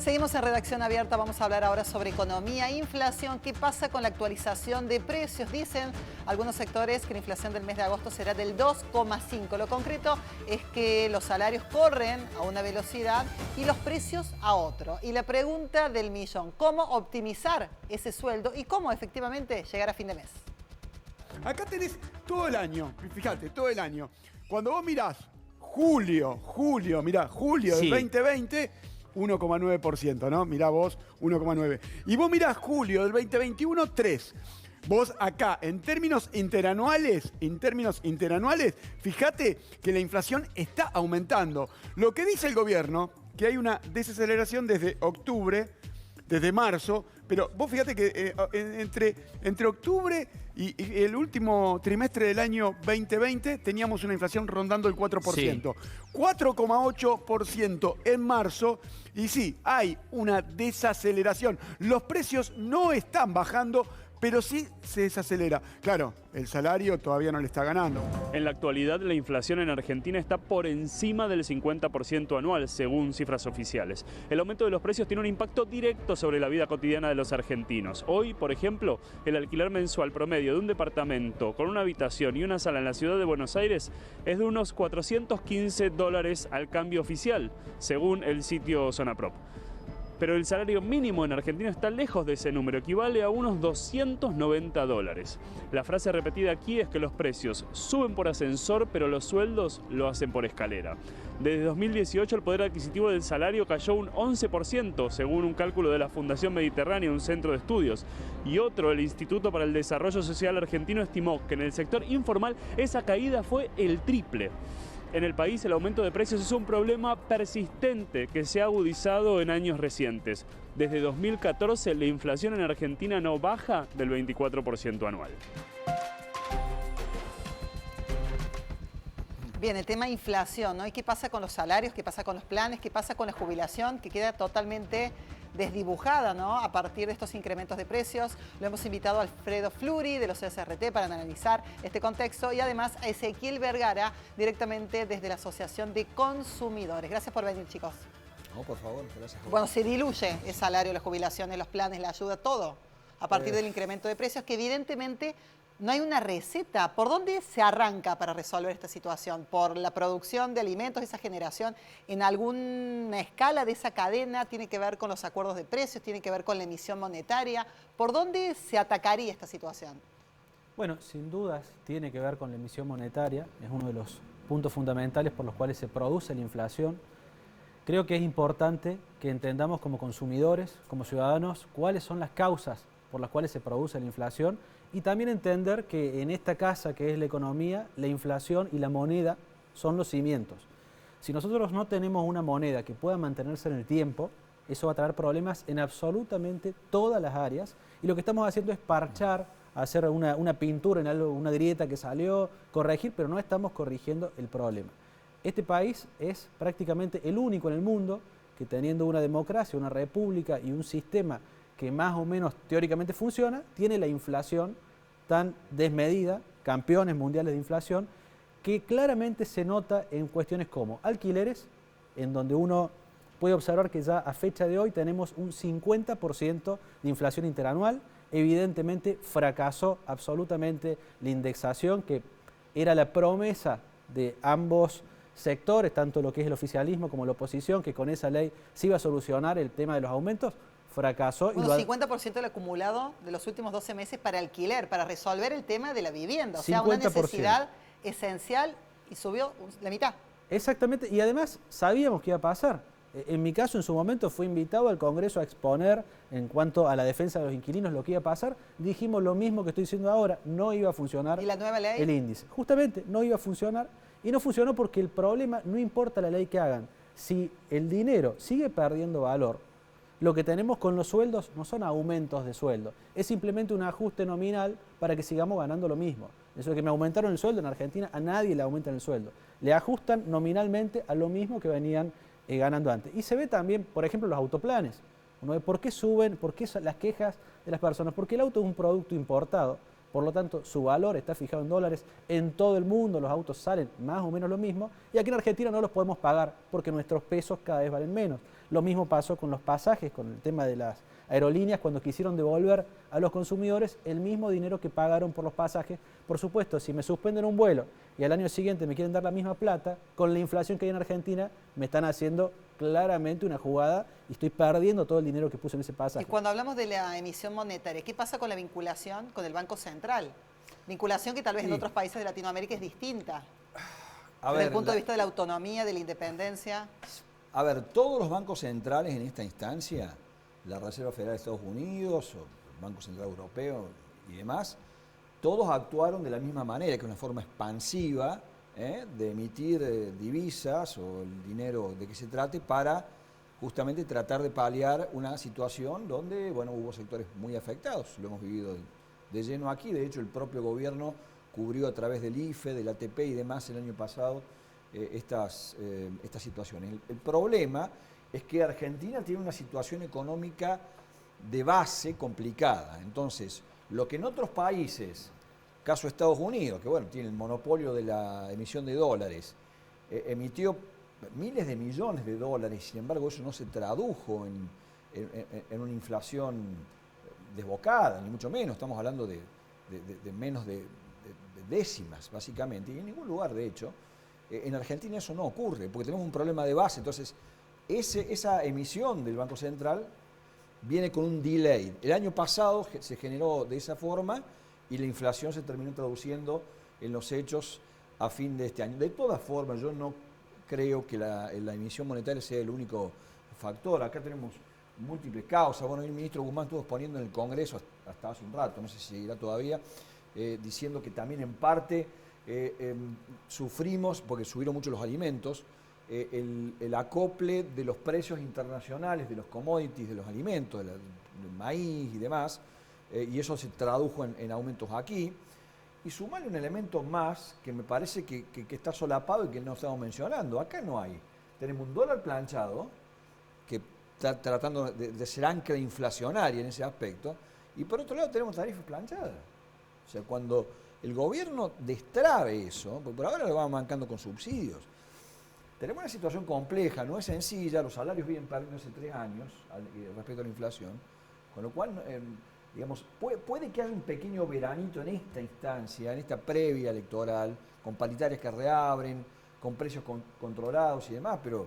Seguimos en Redacción Abierta, vamos a hablar ahora sobre economía e inflación. ¿Qué pasa con la actualización de precios? Dicen algunos sectores que la inflación del mes de agosto será del 2,5. Lo concreto es que los salarios corren a una velocidad y los precios a otro. Y la pregunta del millón, ¿cómo optimizar ese sueldo y cómo efectivamente llegar a fin de mes? Acá tenés todo el año, fíjate, todo el año. Cuando vos mirás julio del 2020, 1,9%, ¿no? Mirá vos, 1,9%. Y vos mirás julio del 2021, 3%. Vos acá, en términos interanuales, fíjate que la inflación está aumentando. Lo que dice el gobierno, que hay una desaceleración desde octubre, desde marzo, pero vos fíjate que entre octubre y el último trimestre del año 2020 teníamos una inflación rondando el 4%. 4,8% en marzo y sí, hay una desaceleración. Los precios no están bajando, pero sí se desacelera. Claro, el salario todavía no le está ganando. En la actualidad, la inflación en Argentina está por encima del 50% anual, según cifras oficiales. El aumento de los precios tiene un impacto directo sobre la vida cotidiana de los argentinos. Hoy, por ejemplo, el alquiler mensual promedio de un departamento con una habitación y una sala en la ciudad de Buenos Aires es de unos $415 al cambio oficial, según el sitio Zonaprop. Pero el salario mínimo en Argentina está lejos de ese número, equivale a unos $290. La frase repetida aquí es que los precios suben por ascensor, pero los sueldos lo hacen por escalera. Desde 2018 el poder adquisitivo del salario cayó un 11%, según un cálculo de la Fundación Mediterránea, un centro de estudios. Y otro, el Instituto para el Desarrollo Social Argentino, estimó que en el sector informal esa caída fue el triple. En el país el aumento de precios es un problema persistente que se ha agudizado en años recientes. Desde 2014 la inflación en Argentina no baja del 24% anual. Bien, el tema inflación, ¿no? ¿Y qué pasa con los salarios? ¿Qué pasa con los planes? ¿Qué pasa con la jubilación? Que queda totalmente desdibujada, ¿no? A partir de estos incrementos de precios. Lo hemos invitado a Alfredo Fluri de los CSRT para analizar este contexto y además a Ezequiel Vergara directamente desde la Asociación de Consumidores. Gracias por venir, chicos. No, por favor, gracias. Bueno, se diluye el salario, las jubilaciones, los planes, la ayuda, todo a partir del incremento de precios que evidentemente no hay una receta. ¿Por dónde se arranca para resolver esta situación? ¿Por la producción de alimentos, esa generación en alguna escala de esa cadena? ¿Tiene que ver con los acuerdos de precios? ¿Tiene que ver con la emisión monetaria? ¿Por dónde se atacaría esta situación? Bueno, sin dudas tiene que ver con la emisión monetaria. Es uno de los puntos fundamentales por los cuales se produce la inflación. Creo que es importante que entendamos como consumidores, como ciudadanos, cuáles son las causas por las cuales se produce la inflación y también entender que en esta casa que es la economía, la inflación y la moneda son los cimientos. Si nosotros no tenemos una moneda que pueda mantenerse en el tiempo, eso va a traer problemas en absolutamente todas las áreas y lo que estamos haciendo es parchar, hacer una pintura en algo, una grieta que salió, corregir, pero no estamos corrigiendo el problema. Este país es prácticamente el único en el mundo que teniendo una democracia, una república y un sistema que más o menos teóricamente funciona, tiene la inflación tan desmedida, campeones mundiales de inflación, que claramente se nota en cuestiones como alquileres, en donde uno puede observar que ya a fecha de hoy tenemos un 50% de inflación interanual. Evidentemente fracasó absolutamente la indexación, que era la promesa de ambos sectores, tanto lo que es el oficialismo como la oposición, que con esa ley se iba a solucionar el tema de los aumentos. Fracasó. Bueno, 50% del acumulado de los últimos 12 meses para alquiler, para resolver el tema de la vivienda. O sea, 50%. Una necesidad esencial y subió la mitad. Exactamente, y además sabíamos que iba a pasar. En mi caso, en su momento, fui invitado al Congreso a exponer en cuanto a la defensa de los inquilinos lo que iba a pasar. Dijimos lo mismo que estoy diciendo ahora, no iba a funcionar. ¿Y la nueva ley? El índice. Justamente, no iba a funcionar y no funcionó porque el problema, no importa la ley que hagan, si el dinero sigue perdiendo valor, lo que tenemos con los sueldos no son aumentos de sueldo, es simplemente un ajuste nominal para que sigamos ganando lo mismo. Eso de que me aumentaron el sueldo en Argentina, a nadie le aumentan el sueldo. Le ajustan nominalmente a lo mismo que venían ganando antes. Y se ve también, por ejemplo, los autoplanes. Uno ve por qué suben, por qué son las quejas de las personas. Porque el auto es un producto importado por lo tanto su valor está fijado en dólares. En todo el mundo los autos salen más o menos lo mismo y aquí en Argentina no los podemos pagar porque nuestros pesos cada vez valen menos. Lo mismo pasó con los pasajes, con el tema de las aerolíneas cuando quisieron devolver a los consumidores el mismo dinero que pagaron por los pasajes. Por supuesto, si me suspenden un vuelo y al año siguiente me quieren dar la misma plata, con la inflación que hay en Argentina me están haciendo claramente una jugada y estoy perdiendo todo el dinero que puse en ese pasaje. Y cuando hablamos de la emisión monetaria, ¿qué pasa con la vinculación con el Banco Central? Vinculación que tal vez en otros países de Latinoamérica es distinta. Desde el punto de vista de la autonomía, de la independencia. A ver, todos los bancos centrales en esta instancia, la Reserva Federal de Estados Unidos, o el Banco Central Europeo y demás, todos actuaron de la misma manera, que es una forma expansiva de emitir divisas o el dinero de que se trate para justamente tratar de paliar una situación donde, bueno, hubo sectores muy afectados, lo hemos vivido de lleno aquí. De hecho, el propio gobierno cubrió a través del IFE, del ATP y demás el año pasado estas situaciones. El problema es que Argentina tiene una situación económica de base complicada. Entonces, lo que en otros países, caso Estados Unidos, que bueno, tiene el monopolio de la emisión de dólares, emitió miles de millones de dólares, sin embargo eso no se tradujo en una inflación desbocada, ni mucho menos, estamos hablando de menos de décimas, básicamente, y en ningún lugar, de hecho, en Argentina eso no ocurre, porque tenemos un problema de base. Entonces, esa emisión del Banco Central viene con un delay. El año pasado se generó de esa forma y la inflación se terminó traduciendo en los hechos a fin de este año. De todas formas, yo no creo que la emisión monetaria sea el único factor. Acá tenemos múltiples causas. Bueno, el ministro Guzmán estuvo exponiendo en el Congreso hasta hace un rato, no sé si seguirá todavía, diciendo que también en parte sufrimos, porque subieron mucho los alimentos, el acople de los precios internacionales de los commodities, de los alimentos, del maíz y demás, y eso se tradujo en aumentos aquí. Y sumarle un elemento más que me parece que está solapado y que no estamos mencionando. Acá no hay. Tenemos un dólar planchado, que está tratando de ser ancla inflacionaria en ese aspecto, y por otro lado tenemos tarifas planchadas. O sea, cuando el gobierno destrabe eso, porque por ahora lo vamos mancando con subsidios, tenemos una situación compleja, no es sencilla, los salarios vienen perdiendo hace 3 años respecto a la inflación, con lo cual, digamos, puede que haya un pequeño veranito en esta instancia, en esta previa electoral, con paritarias que reabren, con precios controlados y demás, pero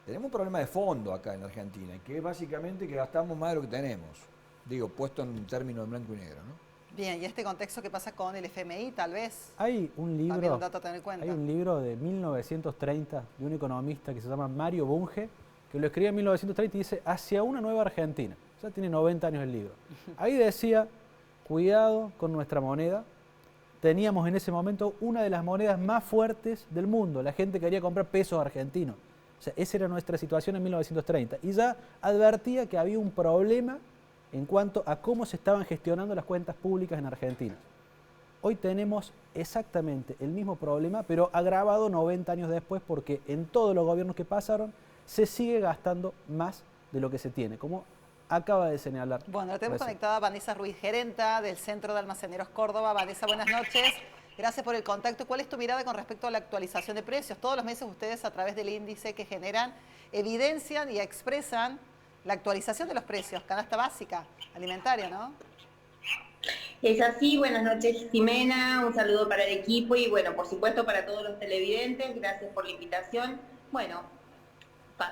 tenemos un problema de fondo acá en Argentina, que es básicamente que gastamos más de lo que tenemos, digo, puesto en términos de blanco y negro, ¿no? Bien, ¿y este contexto qué pasa con el FMI, tal vez? Hay un libro, también un dato a tener en cuenta. Hay un libro de 1930 de un economista que se llama Mario Bunge, que lo escribió en 1930 y dice Hacia una nueva Argentina. Ya tiene 90 años el libro. Ahí decía, cuidado con nuestra moneda. Teníamos en ese momento una de las monedas más fuertes del mundo. La gente quería comprar pesos argentinos. O sea, esa era nuestra situación en 1930. Y ya advertía que había un problema en cuanto a cómo se estaban gestionando las cuentas públicas en Argentina. Hoy tenemos exactamente el mismo problema, pero agravado 90 años después, porque en todos los gobiernos que pasaron se sigue gastando más de lo que se tiene, como acaba de señalar. Bueno, la tenemos conectada a Vanessa Ruiz, gerenta del Centro de Almaceneros Córdoba. Vanessa, buenas noches. Gracias por el contacto. ¿Cuál es tu mirada con respecto a la actualización de precios? Todos los meses ustedes, a través del índice que generan, evidencian y expresan la actualización de los precios, canasta básica alimentaria, ¿no? Es así. Buenas noches, Jimena, un saludo para el equipo y bueno, por supuesto para todos los televidentes, gracias por la invitación. Bueno,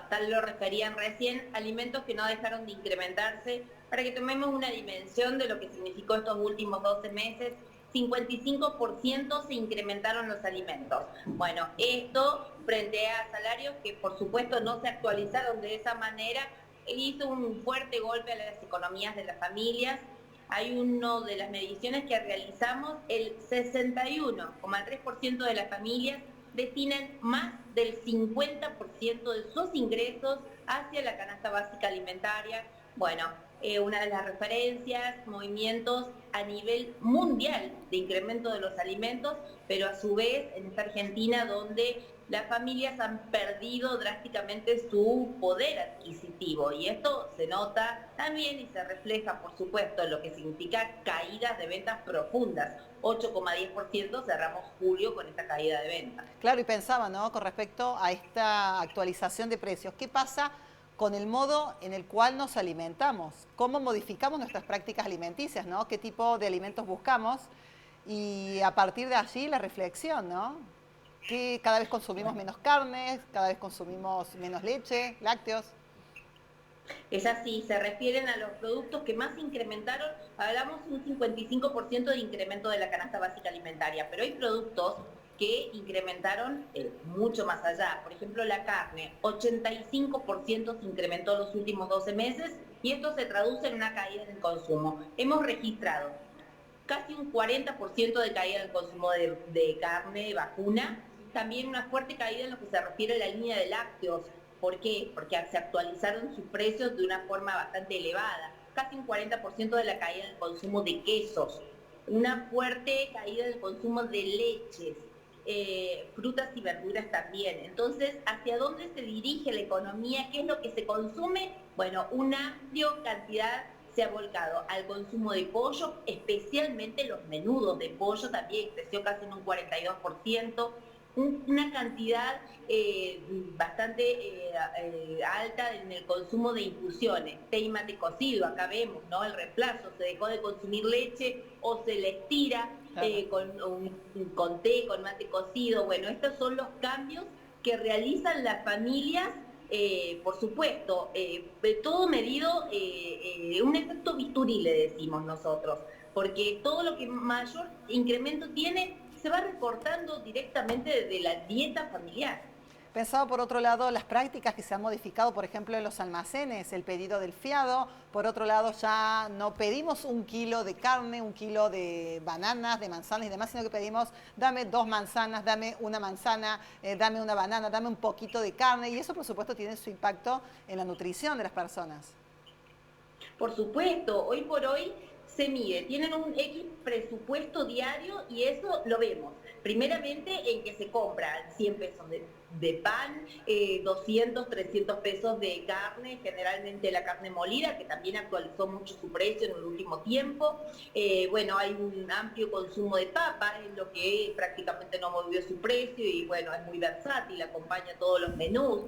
tal lo referían recién, alimentos que no dejaron de incrementarse, para que tomemos una dimensión de lo que significó estos últimos 12 meses, 55% se incrementaron los alimentos. Bueno, esto frente a salarios que por supuesto no se actualizaron de esa manera, hizo un fuerte golpe a las economías de las familias. Hay una de las mediciones que realizamos, el 61,3% de las familias destinan más del 50% de sus ingresos hacia la canasta básica alimentaria. Bueno, una de las referencias, movimientos a nivel mundial de incremento de los alimentos, pero a su vez en esta Argentina donde las familias han perdido drásticamente su poder adquisitivo, y esto se nota también y se refleja, por supuesto, en lo que significa caídas de ventas profundas. 8,10% cerramos julio con esta caída de ventas. Claro, y pensaba, ¿no?, con respecto a esta actualización de precios, ¿qué pasa con el modo en el cual nos alimentamos? ¿Cómo modificamos nuestras prácticas alimenticias, ¿no? ¿Qué tipo de alimentos buscamos? Y a partir de allí la reflexión, ¿no? Que cada vez consumimos menos carnes, cada vez consumimos menos leche, lácteos. Es así, se refieren a los productos que más incrementaron, hablamos un 55% de incremento de la canasta básica alimentaria, pero hay productos que incrementaron mucho más allá. Por ejemplo, la carne, 85% se incrementó en los últimos 12 meses y esto se traduce en una caída en el consumo. Hemos registrado casi un 40% de caída en el consumo de carne vacuna, también una fuerte caída en lo que se refiere a la línea de lácteos. ¿Por qué? Porque se actualizaron sus precios de una forma bastante elevada. Casi un 40% de la caída en el consumo de quesos. Una fuerte caída en el consumo de leches. Frutas y verduras también. Entonces, ¿hacia dónde se dirige la economía? ¿Qué es lo que se consume? Bueno, una amplia cantidad se ha volcado al consumo de pollo, especialmente los menudos de pollo, también creció casi en un 42%. Una cantidad bastante alta en el consumo de infusiones, té y mate cocido, acá vemos, ¿no?, el reemplazo, se dejó de consumir leche o se le estira con té, con mate cocido. Bueno, estos son los cambios que realizan las familias, por supuesto, todo medido, un efecto bisturí le decimos nosotros, porque todo lo que mayor incremento tiene se va recortando directamente desde la dieta familiar. Pensaba por otro lado las prácticas que se han modificado, por ejemplo, en los almacenes, el pedido del fiado. Por otro lado, ya no pedimos 1 kilo de carne, 1 kilo de bananas, de manzanas y demás, sino que pedimos, dame 2 manzanas, dame una manzana, dame una banana, dame un poquito de carne. Y eso, por supuesto, tiene su impacto en la nutrición de las personas. Por supuesto, hoy por hoy se mide, tienen un X presupuesto diario y eso lo vemos. Primeramente en que se compran 100 pesos de pan, 200, 300 pesos de carne, generalmente la carne molida, que también actualizó mucho su precio en el último tiempo. Bueno, hay un amplio consumo de papa, en lo que prácticamente no movió su precio y bueno, es muy versátil, acompaña todos los menús.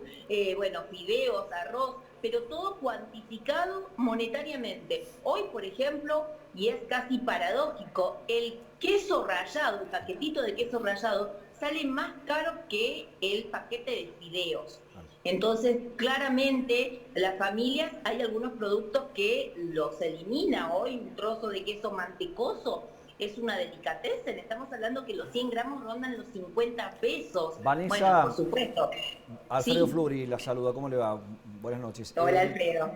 Bueno, fideos, arroz, pero todo cuantificado monetariamente. Hoy, por ejemplo, y es casi paradójico, el queso rallado, el paquetito de queso rallado, sale más caro que el paquete de fideos. Entonces, claramente, las familias, hay algunos productos que los elimina. Hoy un trozo de queso mantecoso es una delicatessen. Estamos hablando que los 100 gramos rondan los 50 pesos. Vanessa, bueno, por supuesto. Alfredo Sí. Fluri la saluda. ¿Cómo le va? Buenas noches. Hola, Alfredo.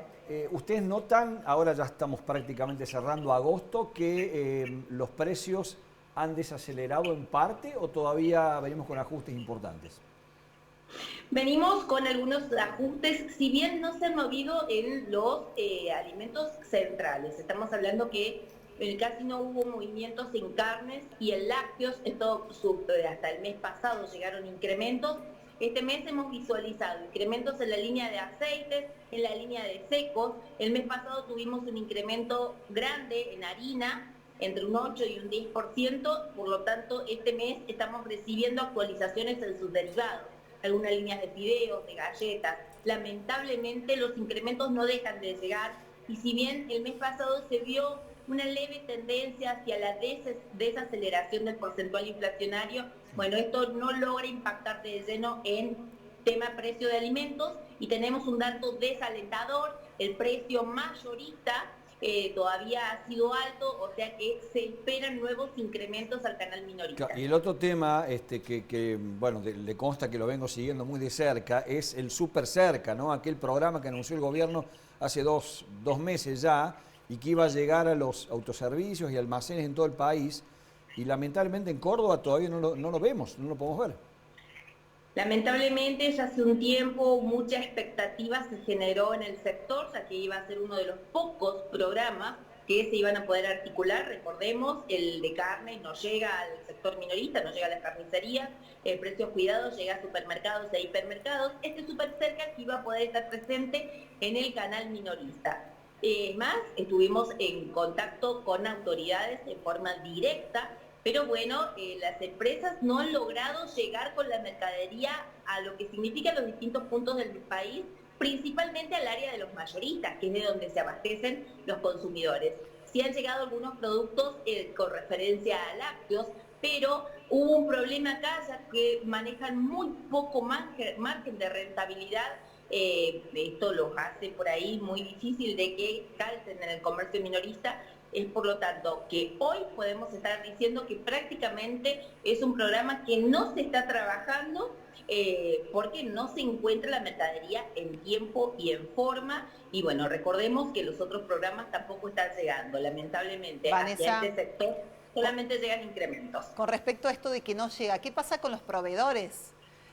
¿Ustedes notan, ahora ya estamos prácticamente cerrando agosto, que los precios han desacelerado en parte o todavía venimos con ajustes importantes? Venimos con algunos ajustes, si bien no se han movido en los alimentos centrales. Estamos hablando que casi no hubo movimientos en carnes y en lácteos. Esto hasta el mes pasado llegaron incrementos. Este mes hemos visualizado incrementos en la línea de aceites, en la línea de secos. El mes pasado tuvimos un incremento grande en harina, entre un 8 y un 10%, por lo tanto este mes estamos recibiendo actualizaciones en sus derivados, algunas líneas de fideos, de galletas. Lamentablemente los incrementos no dejan de llegar y si bien el mes pasado se vio una leve tendencia hacia la desaceleración del porcentual inflacionario, bueno, esto no logra impactar de lleno en tema precio de alimentos y tenemos un dato desalentador, el precio mayorista todavía ha sido alto, o sea que se esperan nuevos incrementos al canal minorista. Y el otro tema bueno, le consta que lo vengo siguiendo muy de cerca, es el Super Cerca, ¿no? Aquel programa que anunció el gobierno hace dos meses ya y que iba a llegar a los autoservicios y almacenes en todo el país y lamentablemente en Córdoba todavía no lo vemos, no lo podemos ver. Lamentablemente ya hace un tiempo mucha expectativa se generó en el sector, ya que iba a ser uno de los pocos programas que se iban a poder articular. Recordemos, el de carne no llega al sector minorista, no llega a las carnicerías, el Precios Cuidados llega a supermercados e hipermercados. Este Super Cerca que iba a poder estar presente en el canal minorista. Más, estuvimos en contacto con autoridades en forma directa, pero bueno, las empresas no han logrado llegar con la mercadería a lo que significan los distintos puntos del país, principalmente al área de los mayoristas, que es de donde se abastecen los consumidores. Sí han llegado algunos productos con referencia a lácteos, pero hubo un problema acá, ya que manejan muy poco margen de rentabilidad. Esto los hace por ahí muy difícil de que calcen en el comercio minorista. Es por lo tanto que hoy podemos estar diciendo que prácticamente es un programa que no se está trabajando porque no se encuentra la mercadería en tiempo y en forma. Y bueno, recordemos que los otros programas tampoco están llegando. Lamentablemente, Vanessa, hacia este sector solamente llegan incrementos. Con respecto a esto de que no llega, ¿qué pasa con los proveedores?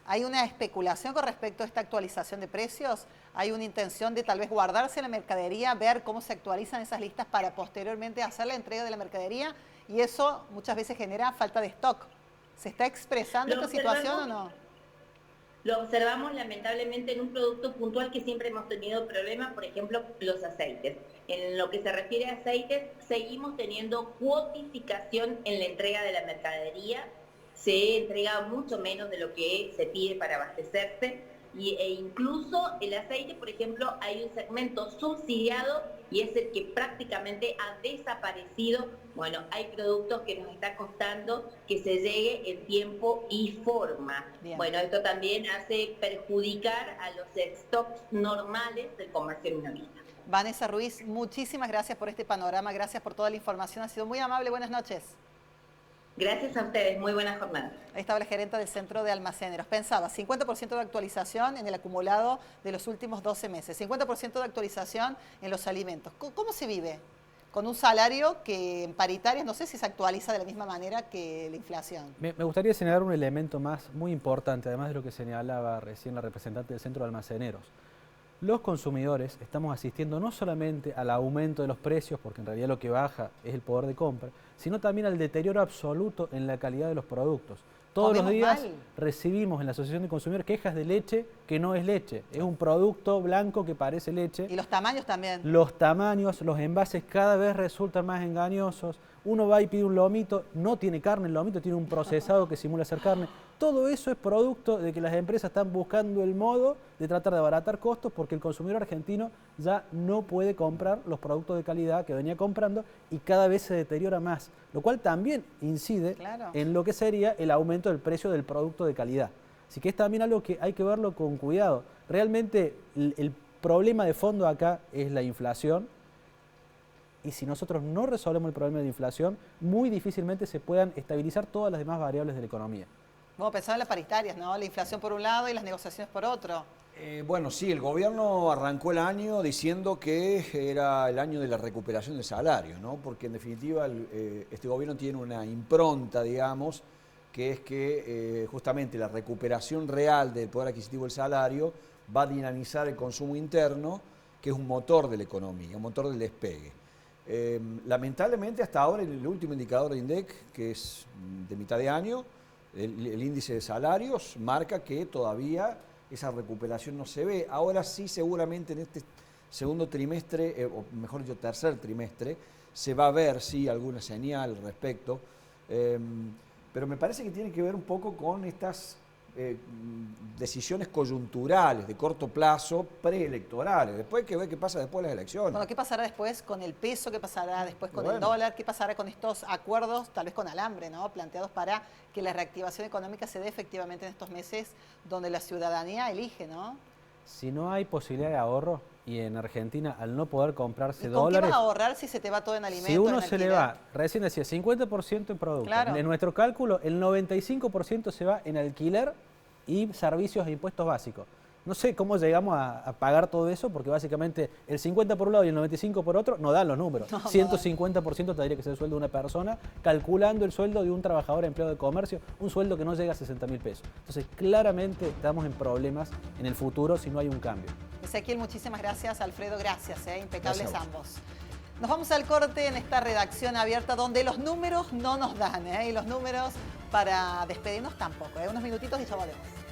¿Hay una especulación con respecto a esta actualización de precios? ¿Hay una intención de tal vez guardarse la mercadería, ver cómo se actualizan esas listas para posteriormente hacer la entrega de la mercadería? Y eso muchas veces genera falta de stock. ¿Se está expresando esta situación o no? Lo observamos lamentablemente en un producto puntual que siempre hemos tenido problemas, por ejemplo, los aceites. En lo que se refiere a aceites, seguimos teniendo cuotificación en la entrega de la mercadería. Se entrega mucho menos de lo que se pide para abastecerse e incluso el aceite, por ejemplo, hay un segmento subsidiado y es el que prácticamente ha desaparecido. Bueno, hay productos que nos está costando que se llegue en tiempo y forma. Bien. Bueno, esto también hace perjudicar a los stocks normales del comercio minorista. Vanessa Ruiz, muchísimas gracias por este panorama, gracias por toda la información, ha sido muy amable, buenas noches. Gracias a ustedes, muy buena jornada. Ahí estaba la gerenta del Centro de Almaceneros. Pensaba, 50% de actualización en el acumulado de los últimos 12 meses, 50% de actualización en los alimentos. ¿Cómo se vive? Con un salario que en paritarias no sé si se actualiza de la misma manera que la inflación. Me gustaría señalar un elemento más muy importante, además de lo que señalaba recién la representante del Centro de Almaceneros. Los consumidores estamos asistiendo no solamente al aumento de los precios, porque en realidad lo que baja es el poder de compra, sino también al deterioro absoluto en la calidad de los productos. Todos los días recibimos en la Asociación de Consumidores quejas de leche que no es leche, es un producto blanco que parece leche. Y los tamaños también. Los tamaños, los envases cada vez resultan más engañosos. Uno va y pide un lomito, no tiene carne, el lomito tiene un procesado que simula ser carne. Todo eso es producto de que las empresas están buscando el modo de tratar de abaratar costos porque el consumidor argentino ya no puede comprar los productos de calidad que venía comprando y cada vez se deteriora más, lo cual también incide en lo que sería el aumento del precio del producto de calidad. Así que es también algo que hay que verlo con cuidado. Realmente el problema de fondo acá es la inflación. Y si nosotros no resolvemos el problema de la inflación, muy difícilmente se puedan estabilizar todas las demás variables de la economía. Vamos a pensar en las paritarias, ¿no? La inflación por un lado y las negociaciones por otro. Bueno, sí, el gobierno arrancó el año diciendo que era el año de la recuperación del salario, ¿no? Porque en definitiva este gobierno tiene una impronta, digamos, que es que justamente la recuperación real del poder adquisitivo del salario va a dinamizar el consumo interno, que es un motor de la economía, un motor del despegue. Lamentablemente hasta ahora el último indicador de INDEC, que es de mitad de año, el índice de salarios marca que todavía esa recuperación no se ve. Ahora sí, seguramente en este segundo trimestre, o mejor dicho tercer trimestre, se va a ver sí alguna señal al respecto, pero me parece que tiene que ver un poco con estas decisiones coyunturales de corto plazo preelectorales. Después hay que ver qué pasa después de las elecciones. Bueno, ¿qué pasará después con el peso? ¿Qué pasará después con el dólar? ¿Qué pasará con estos acuerdos, tal vez con alambre, ¿no? Planteados para que la reactivación económica se dé efectivamente en estos meses donde la ciudadanía elige, ¿no? Si no hay posibilidad de ahorro, y en Argentina al no poder comprarse ¿Y dólares... ¿Con qué vas a ahorrar si se te va todo en alimentos? Si uno se le va, recién decía, 50% en productos. Claro. En nuestro cálculo, el 95% se va en alquiler y servicios e impuestos básicos. No sé cómo llegamos a pagar todo eso, porque básicamente el 50 por un lado y el 95 por otro no dan los números. No, 150% tendría que ser el sueldo de una persona, calculando el sueldo de un trabajador empleado de comercio, un sueldo que no llega a 60.000 pesos. Entonces, claramente estamos en problemas en el futuro si no hay un cambio. Ezequiel, muchísimas gracias. Alfredo, gracias. Impecables Gracias a vos. ambos. Nos vamos al corte en esta redacción abierta donde los números no nos dan, y los números para despedirnos tampoco. Unos minutitos y ya volvemos.